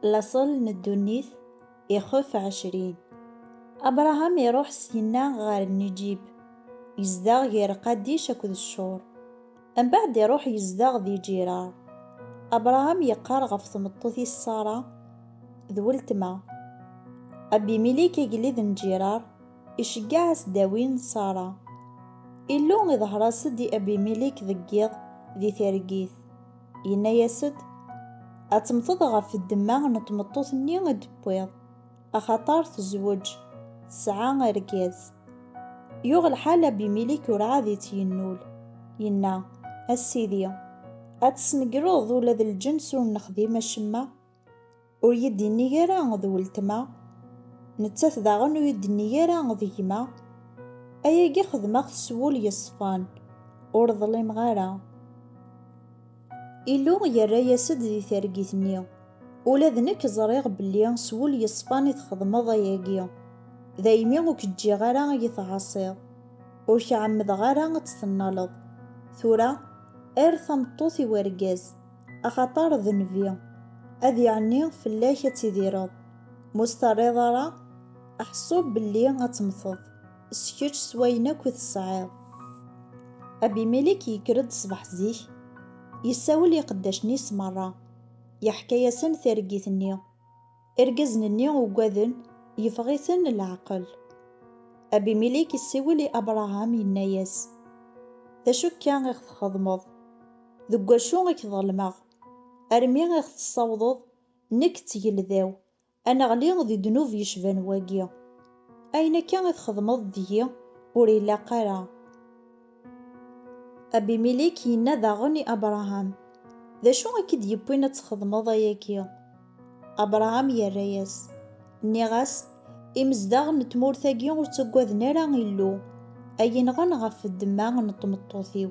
لاصل ندونيث يخف 20. أبراهام يروح سينا غار النجيب، يزداغ غير قديش أكد الشور، من بعد يروح يزداغ ذي جيرار. أبراهام يقار غف تمطوثي السارة ذو التما. أبي ميليك يقليذ نجيرار يشقع سداوين سارة. إلو يظهر سدي أبي ميليك ذقيض ذي ثرقيث، ينا يسد أتمطض غف الدماغ نتمطوث ني دبويض، أخطار تزوج تسعى ركاز. يوغ الحالة بميليك ورعاذي تينول، ينا السيدي أتسنقروض ولا ذا الجنس ونخذيم الشمة ويدي نيرا ذو التما، نتاث داغن ويدي نيرا ذيما، أياقي خدمة سول يصفان ورظلي مغارا. إلو يرى يسد ذي ثرقيثني، ولا ذنك زريغ بلي سول يصفان يتخدمض أياقي ذايمي وكتجي غارا يتعصير وكعمد غارا تتنالض. ثورة ثمطوثي ورقاز أخطار ذنبي أذ يعني فلاكة تديرض مستريض راه أحسوب باللي غتمثض سكيتش سوينك وتسعيض. أبي ملك يكرد صباح زيك يساول يقداش نيس مرة يحكي ياسن ثرقيثني إرقزنني وقاذن يفغيثن العقل. أبي ملك يساول أبراهام يناياس ذا كان غير تخدمض ذو شو غيك ظلمغ أرمي غير تصوضض نك تيلذاو أنا غلي ذي دنوب يشبان واقيا أين كان غير تخدمض ذي وري لا قرا. أبي مليك ينا غني أبراهام ذا شو أكيد يبوين تخدمض ياكيا. أبراهام يرياس نيغاس إمزداغ نتمور ثاقيا ورتقوذ نارا إلو أين غن غف الدماغ نطمطوثيو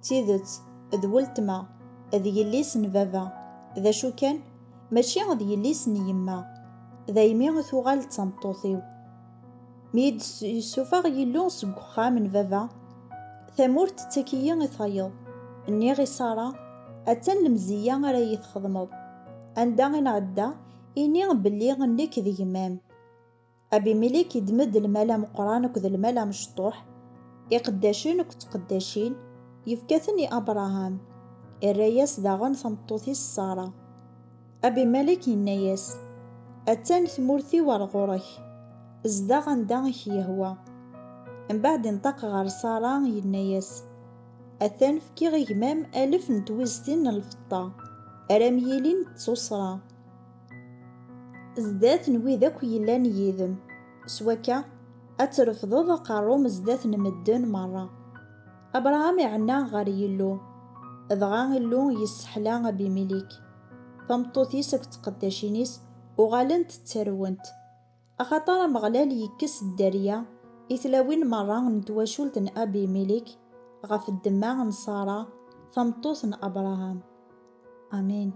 تيذت ذو التما ذي يليس نبابا ذا شو كان ماشي ذي يليس نيما ذايمي ثوغال تمطوثيو ميد يسوفاغ يلو سقخا من بابا ثمورت تاكيا غيثايض نيغي سارة أتن المزية غرا يتخدمض عندها غي نعدا إني بلي غنيك ذي يمام. أبي مليك يدمد المالا مقرانك ذا المالا مشطوح يقداشين وكتقداشين يفكاثني أبراهام الرياس داغن ثمطوثي السارة. أبي مالك يناياس أتان ثمورثي والغورك ازداغ عندك يهوى. من بعد انطق غار سارة يناياس أتان فكي غيمام 1000 نتويزتين الفطة أراميلين تصصرا زدات نوي ذاك يلان يذم سواكا أترفضض قاروم زدات نمدن مرة. أبراهام يعنا غار يلو ذغا يلو يسحلا أبي مليك فمطوثيس تقداشينيس وغالنت تتروانت أخطار مغلال يكس الدارية إثلاوين مرة نتواشولتن أبي مليك غف الدماغ نصارى فمطوثن أبراهام. آمين.